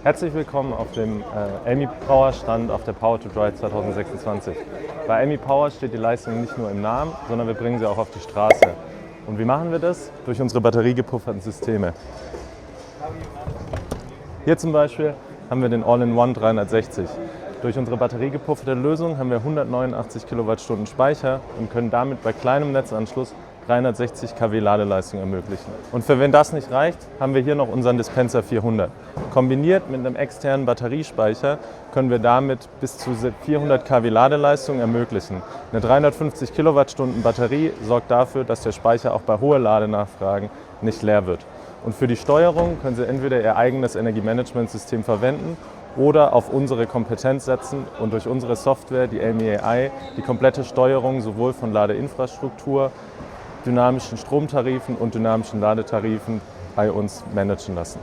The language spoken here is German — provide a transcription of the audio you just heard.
Herzlich willkommen auf dem AMI Power Stand auf der Power to Dry 2026. Bei AMI Power steht die Leistung nicht nur im Namen, sondern wir bringen sie auch auf die Straße. Und wie machen wir das? Durch unsere batteriegepufferten Systeme. Hier zum Beispiel haben wir den All-in-One 360. Durch unsere batteriegepufferte Lösung haben wir 189 Kilowattstunden Speicher und können damit bei kleinem Netzanschluss 360 kW Ladeleistung ermöglichen. Und für wen das nicht reicht, haben wir hier noch unseren Dispenser 400. Kombiniert mit einem externen Batteriespeicher können wir damit bis zu 400 kW Ladeleistung ermöglichen. Eine 350 Kilowattstunden Batterie sorgt dafür, dass der Speicher auch bei hohen Ladenachfragen nicht leer wird. Und für die Steuerung können Sie entweder Ihr eigenes Energiemanagementsystem verwenden oder auf unsere Kompetenz setzen und durch unsere Software, die AMI AI, die komplette Steuerung sowohl von Ladeinfrastruktur, dynamischen Stromtarifen und dynamischen Ladetarifen bei uns managen lassen.